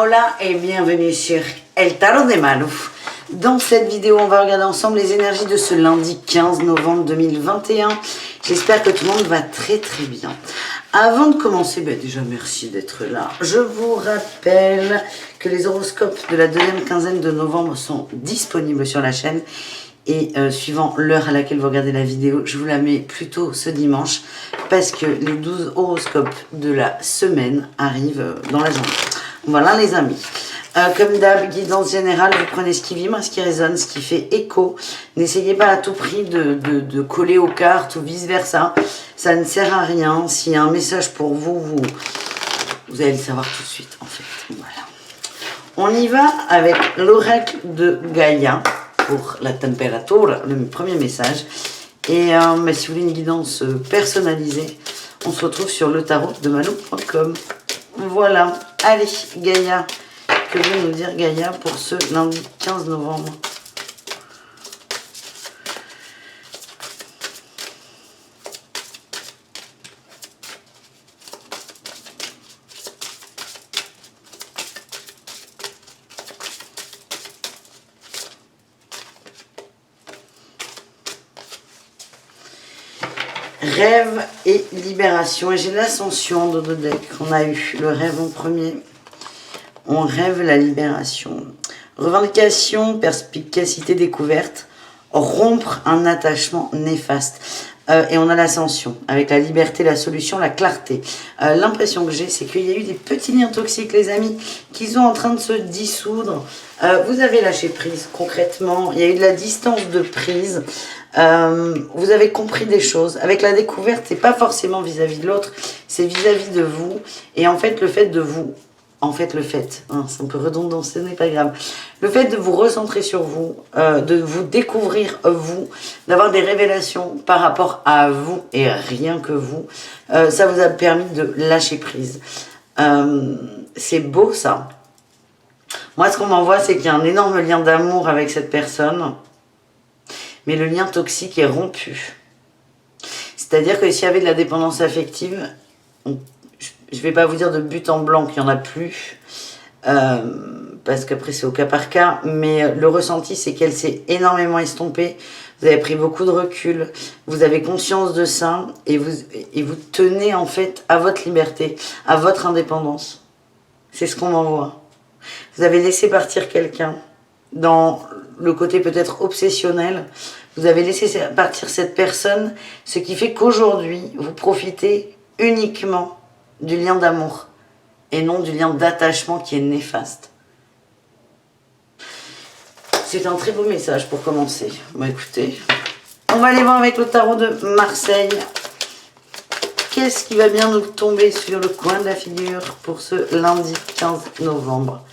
Hola hola et bienvenue sur El Tarot de Malu. Dans cette vidéo, on va regarder ensemble les énergies de ce lundi 15 novembre 2021. J'espère que tout le monde va très très bien. Avant de commencer, déjà merci d'être là. Je vous rappelle que les horoscopes de la deuxième quinzaine de novembre sont disponibles sur la chaîne. Et suivant l'heure à laquelle vous regardez la vidéo, je vous la mets plutôt ce dimanche parce que les 12 horoscopes de la semaine arrivent dans la journée. Voilà les amis. Comme d'hab, guidance générale, vous prenez ce qui vibre, ce qui résonne, ce qui fait écho. N'essayez pas à tout prix de coller aux cartes ou vice versa. Ça ne sert à rien. S'il y a un message pour vous, vous allez le savoir tout de suite en fait. Voilà. On y va avec l'oracle de Gaïa pour la température, le premier message. Et si vous voulez une guidance personnalisée, on se retrouve sur le tarot de Malou.com. Voilà. Allez, Gaïa. Que veut nous dire Gaïa pour ce lundi 15 novembre? Rêve et libération. Et j'ai l'ascension de deux decks. On a eu le rêve en premier. On rêve la libération. Revendication, perspicacité, découverte. Rompre un attachement néfaste. Et on a l'ascension. Avec la liberté, la solution, la clarté. L'impression que j'ai, c'est qu'il y a eu des petits liens toxiques, les amis, qui sont en train de se dissoudre. Vous avez lâché prise, concrètement. Il y a eu de la distance de prise. Vous avez compris des choses. Avec la découverte, c'est pas forcément vis-à-vis de l'autre, c'est vis-à-vis de vous. Et en fait, le fait de vous... c'est un peu redondant, ce n'est pas grave. Le fait de vous recentrer sur vous, de vous découvrir vous, d'avoir des révélations par rapport à vous et rien que vous, ça vous a permis de lâcher prise. C'est beau ça. Moi, ce qu'on m'envoie, c'est qu'il y a un énorme lien d'amour avec cette personne, mais le lien toxique est rompu. C'est-à-dire que s'il y avait de la dépendance affective, je ne vais pas vous dire de but en blanc qu'il n'y en a plus, parce qu'après c'est au cas par cas, mais le ressenti c'est qu'elle s'est énormément estompée, vous avez pris beaucoup de recul, vous avez conscience de ça, et vous tenez en fait à votre liberté, à votre indépendance. C'est ce qu'on m'envoie. Vous avez laissé partir quelqu'un dans le côté peut-être obsessionnel, vous avez laissé partir cette personne, ce qui fait qu'aujourd'hui vous profitez uniquement du lien d'amour et non du lien d'attachement qui est néfaste. C'est un très beau message pour commencer. Bon, écoutez, on va aller voir avec le tarot de Marseille. Qu'est-ce qui va bien nous tomber sur le coin de la figure pour ce lundi 15 novembre?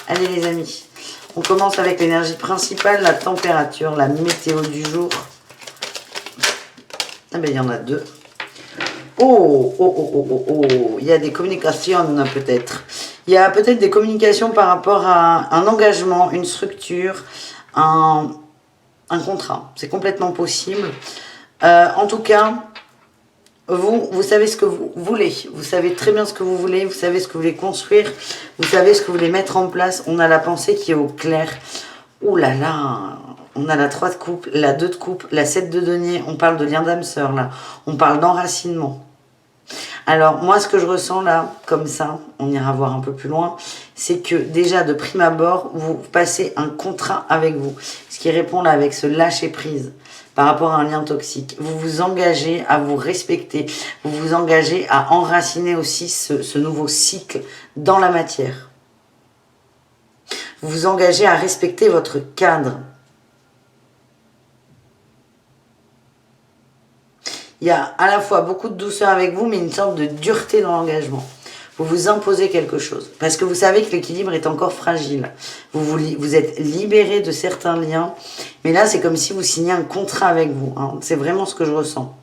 Allez les amis, on commence avec l'énergie principale, la température, la météo du jour. Ah ben il y en a deux. Il y a des communications peut-être. Il y a peut-être des communications par rapport à un engagement, une structure, un contrat. C'est complètement possible. En tout cas, vous savez ce que vous voulez. Vous savez très bien ce que vous voulez. Vous savez ce que vous voulez construire. Vous savez ce que vous voulez mettre en place. On a la pensée qui est au clair. Ouh là là, on a la 3 de coupe, la 2 de coupe, la 7 de denier. On parle de lien d'âme sœur là. On parle d'enracinement. Alors moi ce que je ressens là, comme ça, on ira voir un peu plus loin, c'est que déjà de prime abord, vous passez un contrat avec vous. Ce qui répond là avec ce lâcher prise par rapport à un lien toxique. Vous vous engagez à vous respecter, vous vous engagez à enraciner aussi ce nouveau cycle dans la matière. Vous vous engagez à respecter votre cadre. Il y a à la fois beaucoup de douceur avec vous, mais une sorte de dureté dans l'engagement. Vous vous imposez quelque chose. Parce que vous savez que l'équilibre est encore fragile. Vous êtes libéré de certains liens. Mais là, c'est comme si vous signiez un contrat avec vous. Hein. C'est vraiment ce que je ressens.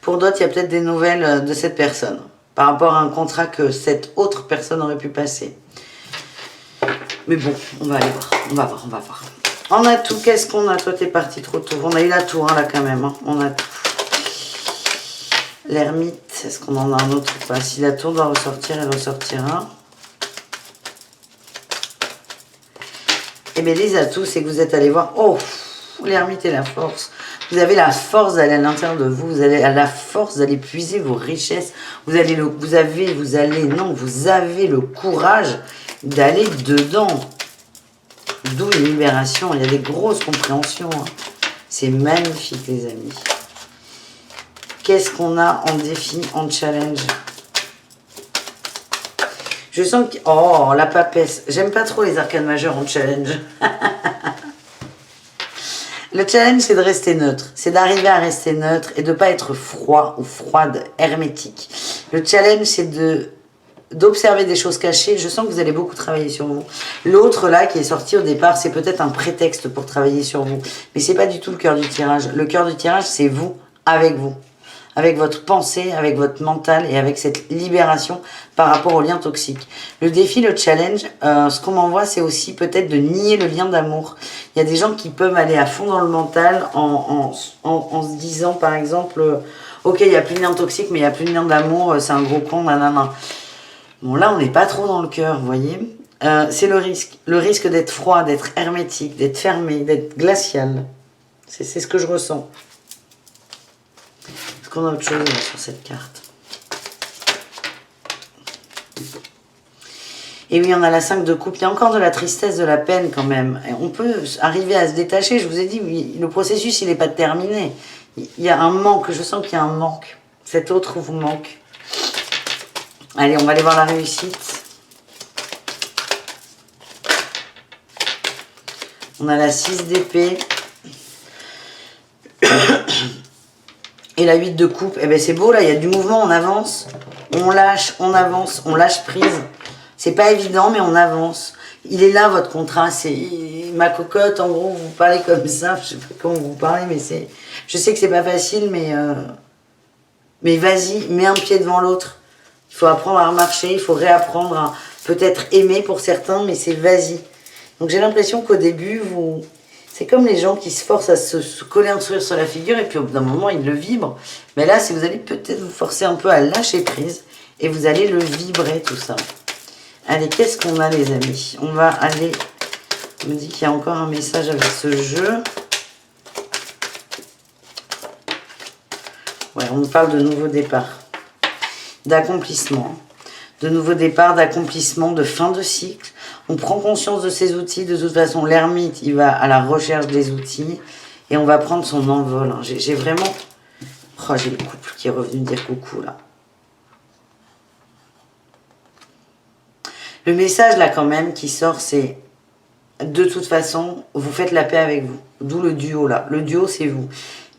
Pour d'autres, il y a peut-être des nouvelles de cette personne. Par rapport à un contrat que cette autre personne aurait pu passer. Mais bon, on va aller voir. On va voir. On a tout. Qu'est-ce qu'on a? Toi, t'es parti trop tôt. On a eu la tour, hein, là, quand même. Hein. On a tout. L'ermite. Est-ce qu'on en a un autre ou pas? Si la tour doit ressortir, elle ressortira. Eh bien, les atouts, c'est que vous êtes allé voir... Oh, l'ermite et la force. Vous avez la force d'aller à l'intérieur de vous. Vous avez la force d'aller puiser vos richesses. Vous avez le courage d'aller dedans. D'où une libération. Il y a des grosses compréhensions. Hein. C'est magnifique, les amis. Qu'est-ce qu'on a en défi, en challenge? Je sens que... Oh, la papesse. J'aime pas trop les arcanes majeures en challenge. Le challenge, c'est de rester neutre. C'est d'arriver à rester neutre et de ne pas être froid ou froide, hermétique. Le challenge, c'est d'observer des choses cachées. Je sens que vous allez beaucoup travailler sur vous. L'autre, là, qui est sorti au départ, c'est peut-être un prétexte pour travailler sur vous. Mais ce n'est pas du tout le cœur du tirage. Le cœur du tirage, c'est vous, avec vous. Avec votre pensée, avec votre mental et avec cette libération par rapport aux liens toxiques. Le défi, le challenge, ce qu'on m'envoie, c'est aussi peut-être de nier le lien d'amour. Il y a des gens qui peuvent aller à fond dans le mental en se disant, par exemple, ok, il n'y a plus de lien toxique, mais il n'y a plus de lien d'amour, c'est un gros con, nanana. Bon, là, on n'est pas trop dans le cœur, vous voyez. C'est le risque. Le risque d'être froid, d'être hermétique, d'être fermé, d'être glacial. C'est ce que je ressens. Est-ce qu'on a autre chose là, sur cette carte? Et oui, on a la 5 de coupe. Il y a encore de la tristesse, de la peine quand même. Et on peut arriver à se détacher. Je vous ai dit, oui, le processus, il n'est pas terminé. Il y a un manque. Je sens qu'il y a un manque. Cet autre vous manque. Allez, on va aller voir la réussite. On a la 6 d'épée. Et la 8 de coupe. Eh bien, c'est beau, là. Il y a du mouvement. On avance. On lâche. On avance. On lâche prise. C'est pas évident, mais on avance. Il est là, votre contrat. C'est ma cocotte. En gros, vous parlez comme ça. Je sais pas comment vous parlez, mais c'est... Je sais que c'est pas facile, mais vas-y, mets un pied devant l'autre. Il faut apprendre à remarcher. Il faut réapprendre à peut-être aimer pour certains, mais c'est vas-y. Donc, j'ai l'impression qu'au début, vous... C'est comme les gens qui se forcent à se coller un sourire sur la figure et puis au bout d'un moment, ils le vibrent. Mais là, si vous allez peut-être vous forcer un peu à lâcher prise et vous allez le vibrer, tout ça. Allez, qu'est-ce qu'on a, les amis? On va aller... On me dit qu'il y a encore un message avec ce jeu. Ouais, on nous parle de nouveau départ. D'accomplissement. De nouveau départ, d'accomplissement, de fin de cycle. On prend conscience de ses outils. De toute façon, l'ermite, il va à la recherche des outils. Et on va prendre son envol. Hein. J'ai vraiment... Oh, j'ai le couple qui est revenu dire coucou, là. Le message, là, quand même, qui sort, c'est... De toute façon, vous faites la paix avec vous. D'où le duo, là. Le duo, c'est vous.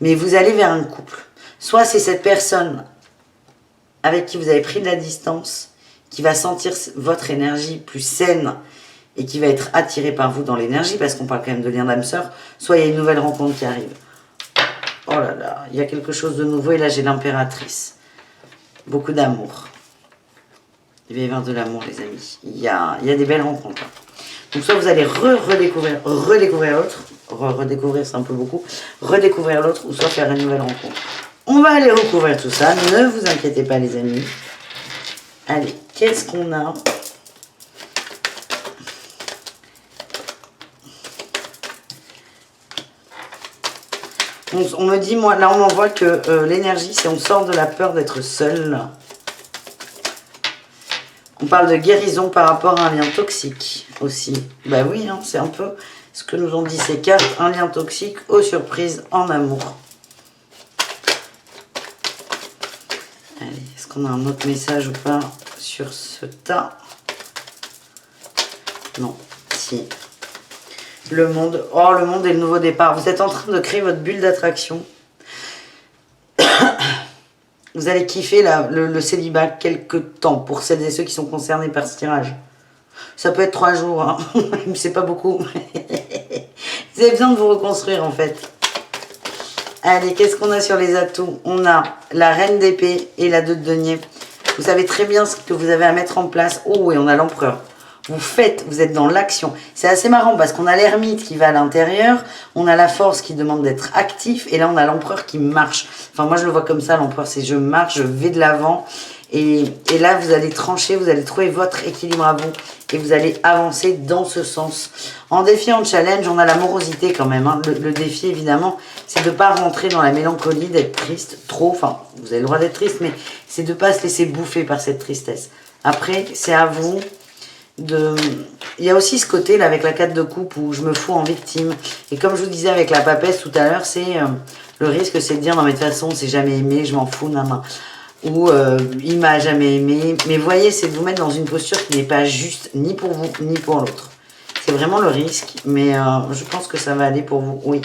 Mais vous allez vers un couple. Soit c'est cette personne avec qui vous avez pris de la distance, qui va sentir votre énergie plus saine et qui va être attiré par vous dans l'énergie, parce qu'on parle quand même de lien d'âme sœur, soit il y a une nouvelle rencontre qui arrive. Oh là là, il y a quelque chose de nouveau, et là j'ai l'impératrice. Beaucoup d'amour. Il va y avoir de l'amour, les amis. Il y a des belles rencontres. Donc soit vous allez redécouvrir l'autre, redécouvrir c'est un peu beaucoup, redécouvrir l'autre, ou soit faire une nouvelle rencontre. On va aller recouvrir tout ça, ne vous inquiétez pas, les amis. Allez, qu'est-ce qu'on a? On me dit, moi, là on m'envoie que l'énergie, c'est on sort de la peur d'être seul. On parle de guérison par rapport à un lien toxique aussi. Bah oui, hein, c'est un peu ce que nous ont dit ces cartes. Un lien toxique aux surprises en amour. Allez, est-ce qu'on a un autre message ou pas sur ce tas? Non, si. Le monde. Oh, le monde et le nouveau départ. Vous êtes en train de créer votre bulle d'attraction. Vous allez kiffer le célibat quelques temps pour celles et ceux qui sont concernés par ce tirage. Ça peut être 3 jours, hein. Mais c'est pas beaucoup. Vous avez besoin de vous reconstruire en fait. Allez, qu'est-ce qu'on a sur les atouts? On a la reine d'épée et la 2 de denier. Vous savez très bien ce que vous avez à mettre en place. Oh, et on a l'empereur. Vous faites, vous êtes dans l'action. C'est assez marrant parce qu'on a l'ermite qui va à l'intérieur, on a la force qui demande d'être actif, et là on a l'empereur qui marche. Enfin moi je le vois comme ça, l'empereur c'est je marche, je vais de l'avant, Et là, vous allez trancher, vous allez trouver votre équilibre à vous et vous allez avancer dans ce sens. En défi, en challenge, on a l'amorosité quand même. Hein. Le défi, évidemment, c'est de ne pas rentrer dans la mélancolie, d'être triste trop. Enfin, vous avez le droit d'être triste, mais c'est de ne pas se laisser bouffer par cette tristesse. Après, c'est à vous de... Il y a aussi ce côté là avec la 4 de coupe où je me fous en victime. Et comme je vous disais avec la papesse tout à l'heure, c'est le risque, c'est de dire non mais de toute façon, on s'est jamais aimé, je m'en fous, nan. Ou il m'a jamais aimé. Mais voyez, c'est de vous mettre dans une posture qui n'est pas juste ni pour vous ni pour l'autre. C'est vraiment le risque, mais je pense que ça va aller pour vous, oui.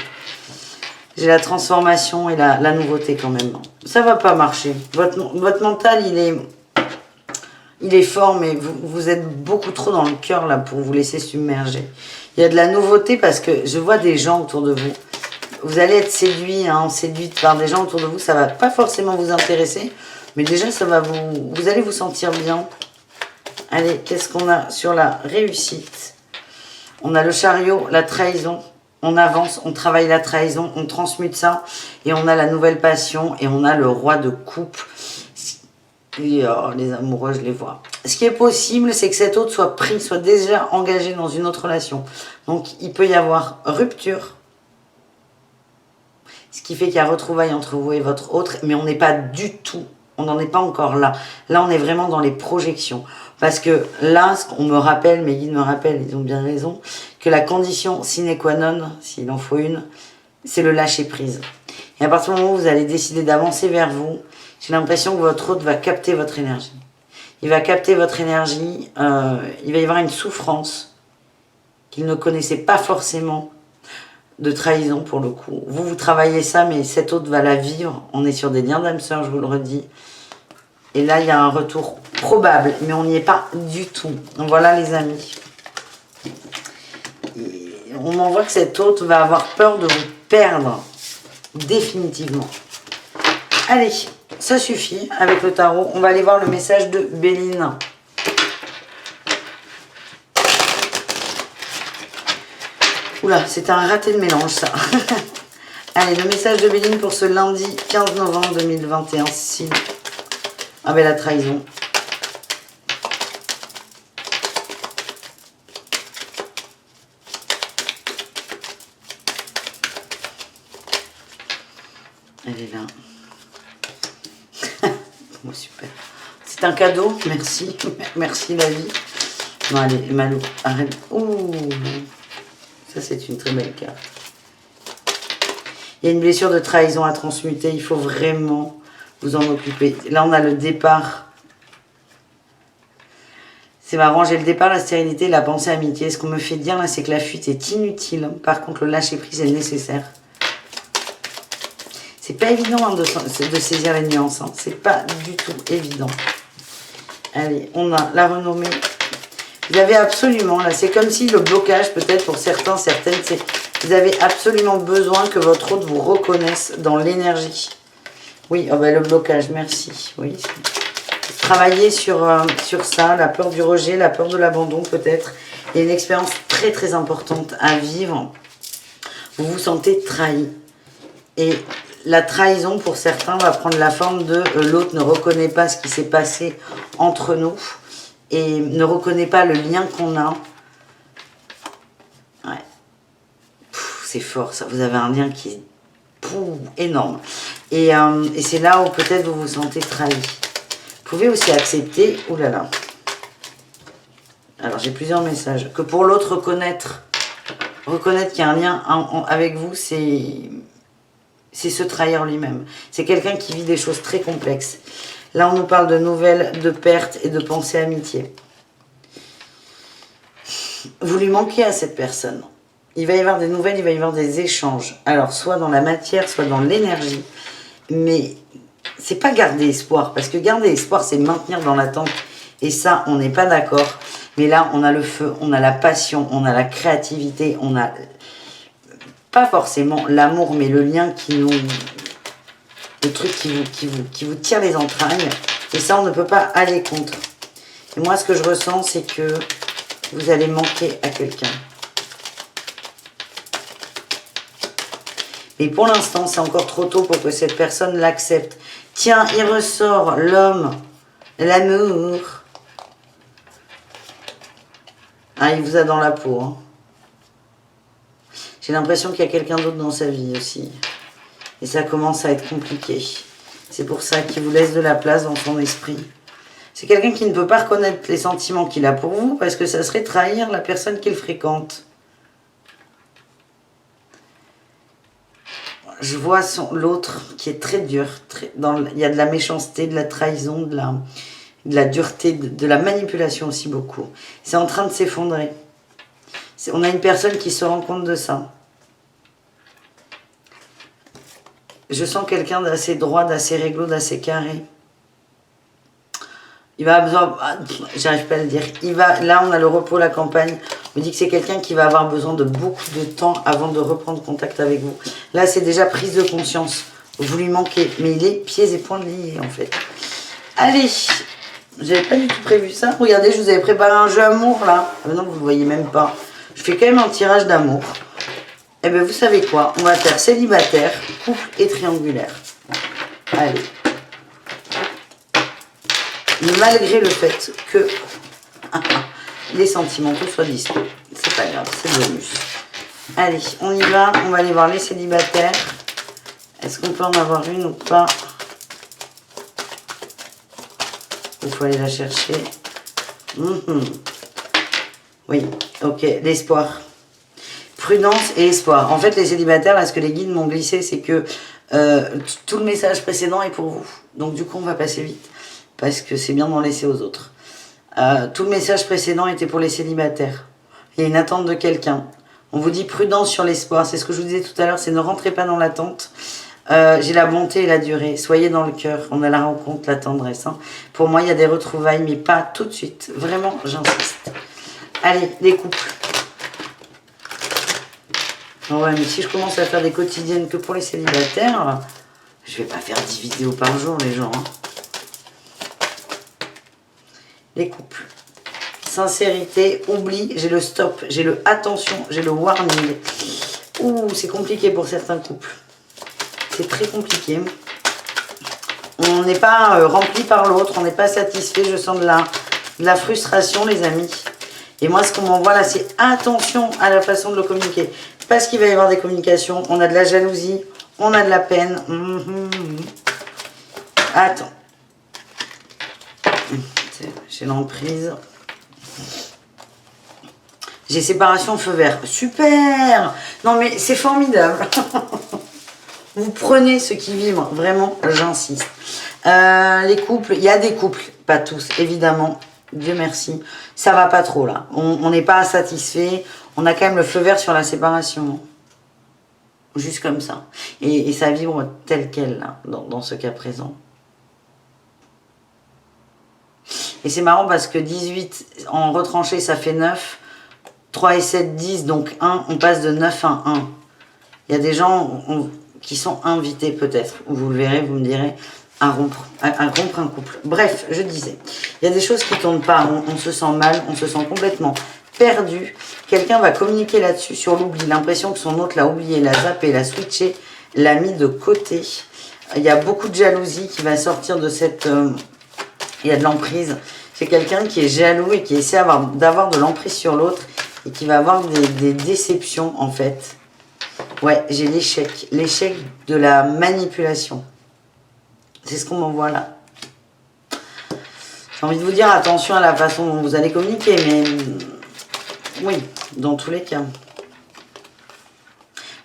J'ai la transformation et la nouveauté quand même. Ça va pas marcher. Votre mental, il est fort, mais vous êtes beaucoup trop dans le cœur là pour vous laisser submerger. Il y a de la nouveauté parce que je vois des gens autour de vous. Vous allez être séduit, hein, séduite par des gens autour de vous. Ça va pas forcément vous intéresser. Mais déjà, ça va vous allez vous sentir bien. Allez, qu'est-ce qu'on a sur la réussite? On a le chariot, la trahison. On avance, on travaille la trahison, on transmute ça. Et on a la nouvelle passion et on a le roi de coupe. Et oh, les amoureux, je les vois. Ce qui est possible, c'est que cet autre soit pris, soit déjà engagé dans une autre relation. Donc, il peut y avoir rupture. Ce qui fait qu'il y a retrouvailles entre vous et votre autre. Mais on n'est pas du tout... On n'en est pas encore là. Là, on est vraiment dans les projections. Parce que là, ce qu'on me rappelle, mes guides me rappellent, ils ont bien raison, que la condition sine qua non, s'il en faut une, c'est le lâcher prise. Et à partir du moment où vous allez décider d'avancer vers vous, j'ai l'impression que votre hôte va capter votre énergie. Il va capter votre énergie, il va y avoir une souffrance qu'il ne connaissait pas forcément de trahison pour le coup. Vous travaillez ça, mais cet hôte va la vivre. On est sur des liens d'âme sœur, je vous le redis. Et là, il y a un retour probable, mais on n'y est pas du tout. Donc voilà les amis. Et on m'envoie que cet hôte va avoir peur de vous perdre définitivement. Allez, ça suffit avec le tarot. On va aller voir le message de Béline. Oula, c'était un raté de mélange ça. Allez, le message de Béline pour ce lundi 15 novembre 2021. Si. Ah ben la trahison. Elle est là. Bon, super. C'est un cadeau, merci. Merci la vie. Non, allez, Malou, arrête. Ouh, ça c'est une très belle carte. Il y a une blessure de trahison à transmuter. Il faut vraiment vous en occuper. Là, on a le départ. C'est marrant, j'ai le départ, la stérilité, la pensée amitié. Ce qu'on me fait dire là, c'est que la fuite est inutile. Par contre, le lâcher prise est nécessaire. C'est pas évident hein, de saisir les nuances. Hein. C'est pas du tout évident. Allez, on a la renommée. Vous avez absolument, là, c'est comme si le blocage, peut-être pour certains, certaines, c'est vous avez absolument besoin que votre hôte vous reconnaisse dans l'énergie. Oui, oh ben, le blocage, merci. Oui. Travailler sur ça, la peur du rejet, la peur de l'abandon peut-être. Il y a une expérience très très importante à vivre. Vous vous sentez trahi. Et la trahison pour certains va prendre la forme de l'autre ne reconnaît pas ce qui s'est passé entre nous et ne reconnaît pas le lien qu'on a. Ouais. C'est fort ça, vous avez un lien qui est énorme. Et c'est là où peut-être vous vous sentez trahi. Vous pouvez aussi accepter, oulala. Alors j'ai plusieurs messages. Que pour l'autre reconnaître qu'il y a un lien avec vous, c'est se trahir lui-même. C'est quelqu'un qui vit des choses très complexes. Là, on nous parle de nouvelles, de pertes et de pensées amitié. Vous lui manquez à cette personne. Il va y avoir des nouvelles, il va y avoir des échanges. Alors, soit dans la matière, soit dans l'énergie. Mais c'est pas garder espoir. Parce que garder espoir, c'est maintenir dans l'attente. Et ça, on n'est pas d'accord. Mais là, on a le feu, on a la passion, on a la créativité, on a... Pas forcément l'amour, mais le lien qui nous... Le truc qui vous tire les entrailles. Et ça, on ne peut pas aller contre. Et moi, ce que je ressens, c'est que vous allez manquer à quelqu'un. Mais pour l'instant, c'est encore trop tôt pour que cette personne l'accepte. Tiens, il ressort l'homme L'amour. Ah, il vous a dans la peau. Hein. J'ai l'impression qu'il y a quelqu'un d'autre dans sa vie aussi. Et ça commence à être compliqué. C'est pour ça qu'il vous laisse de la place dans son esprit. C'est quelqu'un qui ne peut pas reconnaître les sentiments qu'il a pour vous parce que ça serait trahir la personne qu'il fréquente. Je vois l'autre qui est très dur. Il y a de la méchanceté, de la trahison, de la dureté, de la manipulation aussi beaucoup. C'est en train de s'effondrer. On a une personne qui se rend compte de ça. Je sens quelqu'un d'assez droit, d'assez réglo, d'assez carré. Il va besoin, j'arrive pas à le dire. Là, on a le repos, la campagne. On me dit que c'est quelqu'un qui va avoir besoin de beaucoup de temps avant de reprendre contact avec vous. Là, c'est déjà prise de conscience. Vous lui manquez, mais il est pieds et poings liés en fait. Allez, j'avais pas du tout prévu ça. Regardez, je vous avais préparé un jeu amour là. Ah, non, vous le voyez même pas. Je fais quand même un tirage d'amour. Et bien, vous savez quoi? On va faire célibataire, couple et triangulaire. Allez. Mais malgré le fait que les sentimentaux soient dispo. C'est pas grave, c'est bonus. Allez, on y va. On va aller voir les célibataires. Est-ce qu'on peut en avoir une ou pas? Il faut aller la chercher. Oui, ok. L'espoir. Prudence et espoir. En fait, les célibataires, là, ce que les guides m'ont glissé, c'est que tout le message précédent est pour vous. Donc, du coup, on va passer vite. Parce que c'est bien d'en laisser aux autres. Tout le message précédent était pour les célibataires. Il y a une attente de quelqu'un. On vous dit prudence sur l'espoir. C'est ce que je vous disais tout à l'heure, c'est ne rentrez pas dans l'attente. J'ai la bonté et la durée. Soyez dans le cœur. On a la rencontre, la tendresse. Hein. Pour moi, il y a des retrouvailles, mais pas tout de suite. Vraiment, j'insiste. Allez, les couples. Ouais, mais si je commence à faire des quotidiennes que pour les célibataires, je vais pas faire 10 vidéos par jour, les gens. Hein. Les couples. Sincérité, oubli, j'ai le stop, j'ai le attention, j'ai le warning. Ouh, c'est compliqué pour certains couples. C'est très compliqué. On n'est pas rempli par l'autre, on n'est pas satisfait. Je sens de la frustration, les amis. Et moi, ce qu'on m'envoie là, c'est attention à la façon de le communiquer. Parce qu'il va y avoir des communications. On a de la jalousie, on a de la peine. Attends. J'ai l'emprise. J'ai séparation feu vert. Super! Non mais c'est formidable. Vous prenez ce qui vibre. Vraiment, j'insiste. Les couples, il y a des couples. Pas tous, évidemment. Dieu merci. Ça va pas trop là. On n'est pas satisfait. On a quand même le feu vert sur la séparation. Juste comme ça. Et ça vibre tel quel là, dans ce cas présent. Et c'est marrant parce que 18 en retranché, ça fait 9. 3 et 7, 10, donc 1. On passe de 9 à 1. Il y a des gens qui sont invités peut-être. Vous le verrez, vous me direz, à rompre un couple. Bref, je disais, il y a des choses qui ne tournent pas. On se sent mal, on se sent complètement perdu. Quelqu'un va communiquer là-dessus, sur l'oubli. L'impression que son autre l'a oublié, l'a zappé, l'a switché, l'a mis de côté. Il y a beaucoup de jalousie qui va sortir de cette... il y a de l'emprise. C'est quelqu'un qui est jaloux et qui essaie d'avoir de l'emprise sur l'autre et qui va avoir des déceptions en fait. Ouais, j'ai l'échec. L'échec de la manipulation. C'est ce qu'on m'envoie là. J'ai envie de vous dire attention à la façon dont vous allez communiquer, mais oui, dans tous les cas.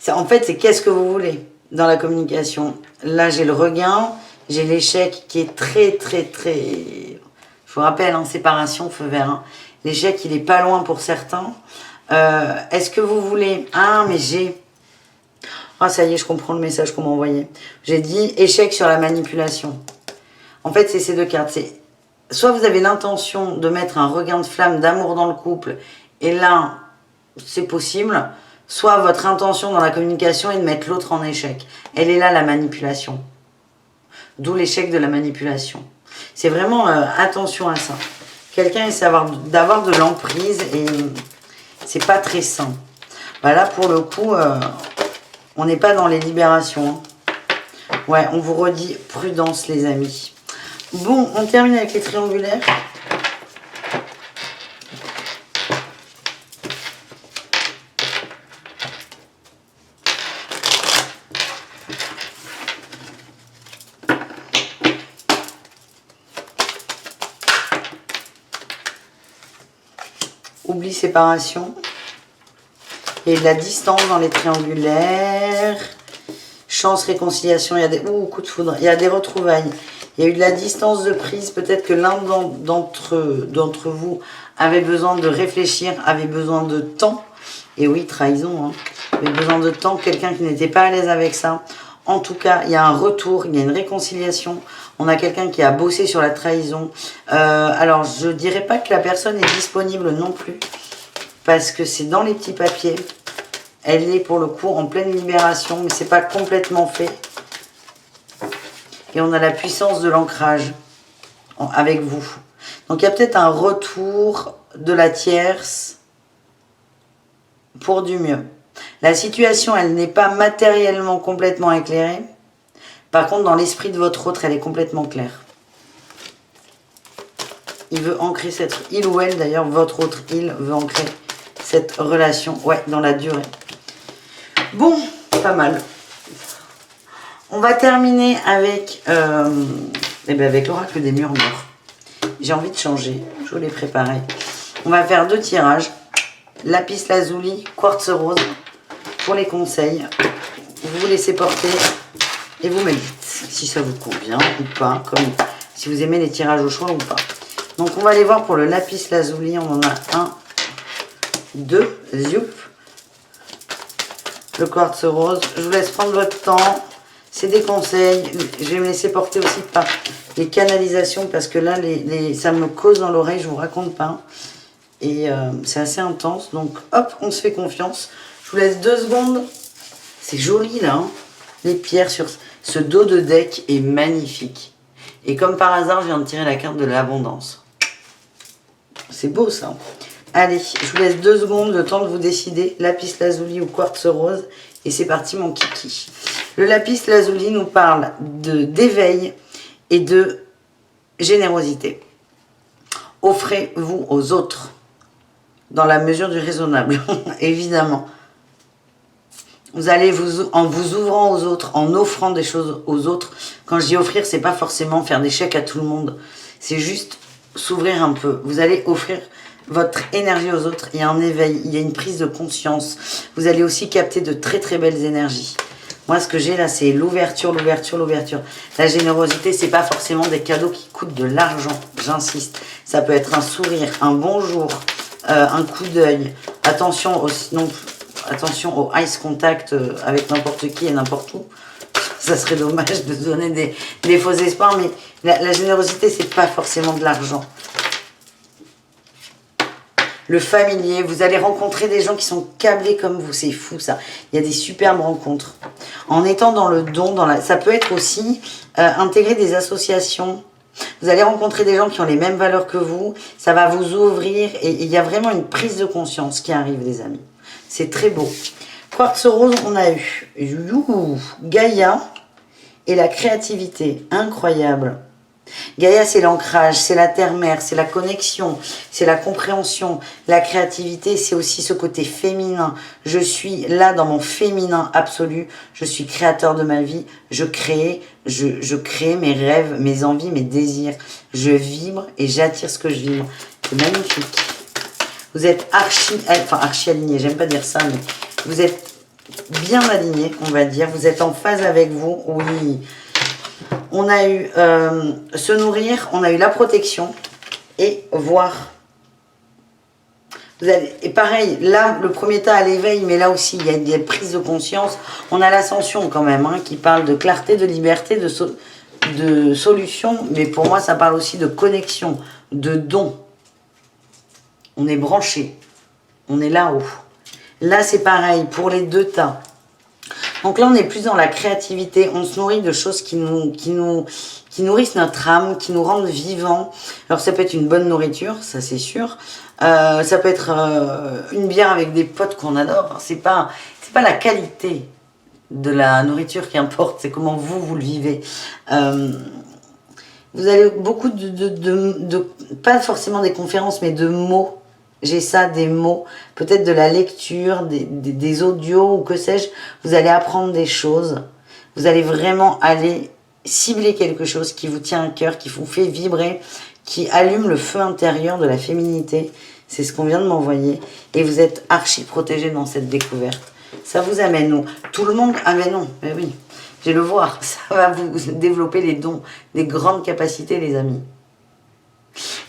En fait, c'est qu'est-ce que vous voulez dans la communication. Là, j'ai le regain, j'ai l'échec qui est très, très, très... Je vous rappelle, hein, séparation, feu vert. Hein. L'échec, il est pas loin pour certains. Est-ce que vous voulez... Ah, mais j'ai... Ah, ça y est, je comprends le message qu'on m'a envoyé. J'ai dit échec sur la manipulation. En fait, c'est ces deux cartes. Soit vous avez l'intention de mettre un regain de flamme, d'amour dans le couple, et là, c'est possible. Soit votre intention dans la communication est de mettre l'autre en échec. Elle est là, la manipulation. D'où l'échec de la manipulation. C'est vraiment attention à ça. Quelqu'un essaie d'avoir de l'emprise et c'est pas très sain. Bah là, pour le coup, on n'est pas dans les libérations. Hein. Ouais, on vous redit prudence, les amis. Bon, on termine avec les triangulaires. Oubli, séparation. Il y a de la distance dans les triangulaires. Chance, réconciliation. Il y a des... Ouh, coup de foudre. Il y a des retrouvailles. Il y a eu de la distance de prise. Peut-être que l'un d'entre vous avait besoin de réfléchir, avait besoin de temps. Et oui, trahison. Hein. Avait besoin de temps. Quelqu'un qui n'était pas à l'aise avec ça. En tout cas, il y a un retour, il y a une réconciliation. On a quelqu'un qui a bossé sur la trahison. Alors, je ne dirais pas que la personne est disponible non plus. Parce que c'est dans les petits papiers. Elle est pour le coup en pleine libération, mais c'est pas complètement fait. Et on a la puissance de l'ancrage avec vous. Donc il y a peut-être un retour de la tierce pour du mieux. La situation, elle n'est pas matériellement complètement éclairée. Par contre, dans l'esprit de votre autre, elle est complètement claire. Il veut ancrer cette... Il ou elle, d'ailleurs, votre autre, il veut ancrer cette relation, ouais, dans la durée. Bon, pas mal. On va terminer avec, avec l'oracle des murmures. J'ai envie de changer, je vous l'ai préparé. On va faire 2 tirages. Lapis lazuli, quartz rose, pour les conseils. Vous vous laissez porter et vous me dites si ça vous convient ou pas, comme si vous aimez les tirages au choix ou pas. Donc on va aller voir pour le lapis lazuli, on en a 1, 2, zoup. Le quartz rose, je vous laisse prendre votre temps, c'est des conseils, je vais me laisser porter aussi par les canalisations parce que là, ça me cause dans l'oreille, je vous raconte pas, et c'est assez intense, donc hop, on se fait confiance, je vous laisse 2 secondes, c'est joli là, hein. Les pierres sur ce dos de deck est magnifique, et comme par hasard, je viens de tirer la carte de l'abondance, c'est beau ça. Allez, je vous laisse 2 secondes, le temps de vous décider, lapis lazuli ou quartz rose. Et c'est parti mon kiki. Le lapis lazuli nous parle d'éveil et de générosité. Offrez-vous aux autres, dans la mesure du raisonnable, évidemment. Vous allez en vous ouvrant aux autres, en offrant des choses aux autres. Quand je dis offrir, c'est pas forcément faire des chèques à tout le monde. C'est juste s'ouvrir un peu. Vous allez offrir votre énergie aux autres, il y a un éveil, il y a une prise de conscience. Vous allez aussi capter de très très belles énergies. Moi, ce que j'ai là, c'est l'ouverture, l'ouverture, l'ouverture. La générosité, c'est pas forcément des cadeaux qui coûtent de l'argent, j'insiste. Ça peut être un sourire, un bonjour, un coup d'œil. Attention au eyes contact avec n'importe qui et n'importe où. Ça serait dommage de donner des faux espoirs, mais la générosité, c'est pas forcément de l'argent. Le familier, vous allez rencontrer des gens qui sont câblés comme vous, c'est fou ça. Il y a des superbes rencontres. En étant dans le don, ça peut être aussi intégrer des associations. Vous allez rencontrer des gens qui ont les mêmes valeurs que vous, ça va vous ouvrir et il y a vraiment une prise de conscience qui arrive les amis. C'est très beau. Quartz rose, on a eu Gaïa et la créativité, incroyable. Gaïa, c'est l'ancrage, c'est la terre-mère, c'est la connexion, c'est la compréhension. La créativité, c'est aussi ce côté féminin. Je suis là dans mon féminin absolu. Je suis créateur de ma vie. Je crée mes rêves, mes envies, mes désirs. Je vibre et j'attire ce que je vibre. C'est magnifique. Vous êtes archi aligné. J'aime pas dire ça, mais vous êtes bien aligné, on va dire. Vous êtes en phase avec vous. Oui. On a eu se nourrir, on a eu la protection et voir. Et pareil, là, le premier tas à l'éveil, mais là aussi, il y a des prises de conscience. On a l'ascension quand même, hein, qui parle de clarté, de liberté, de solution. Mais pour moi, ça parle aussi de connexion, de don. On est branché. On est là-haut. Là, c'est pareil, pour les 2 tas. Donc là, on est plus dans la créativité. On se nourrit de choses qui nourrissent notre âme, qui nous rendent vivants. Alors, ça peut être une bonne nourriture, ça c'est sûr. Ça peut être une bière avec des potes qu'on adore. C'est pas la qualité de la nourriture qui importe, c'est comment vous le vivez. Vous avez beaucoup pas forcément des conférences, mais de mots. J'ai ça, des mots, peut-être de la lecture, des audios ou que sais-je. Vous allez apprendre des choses. Vous allez vraiment aller cibler quelque chose qui vous tient à cœur, qui vous fait vibrer, qui allume le feu intérieur de la féminité. C'est ce qu'on vient de m'envoyer. Et vous êtes archi protégé dans cette découverte. Ça vous amène où? Tout le monde... Ah mais non, mais oui. Je vais le voir. Ça va vous développer les dons, des grandes capacités, les amis.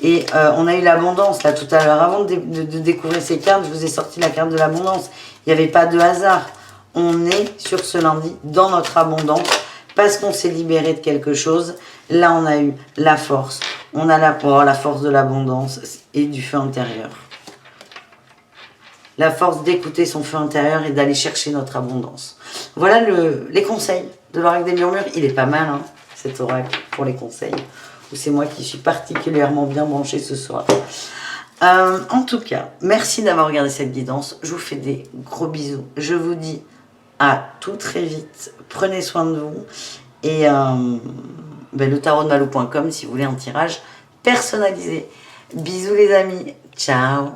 Et on a eu l'abondance là tout à l'heure. Avant de découvrir ces cartes, je vous ai sorti la carte de l'abondance. Il n'y avait pas de hasard. On est sur ce lundi dans notre abondance parce qu'on s'est libéré de quelque chose. Là, on a eu la force. On a la force de l'abondance et du feu intérieur. La force d'écouter son feu intérieur et d'aller chercher notre abondance. Voilà les conseils de l'oracle des murmures. Il est pas mal, hein, cet oracle, pour les conseils. C'est moi qui suis particulièrement bien branchée ce soir. En tout cas, merci d'avoir regardé cette guidance. Je vous fais des gros bisous. Je vous dis à tout très vite. Prenez soin de vous. Et le tarotdemalou.com si vous voulez un tirage personnalisé. Bisous les amis. Ciao.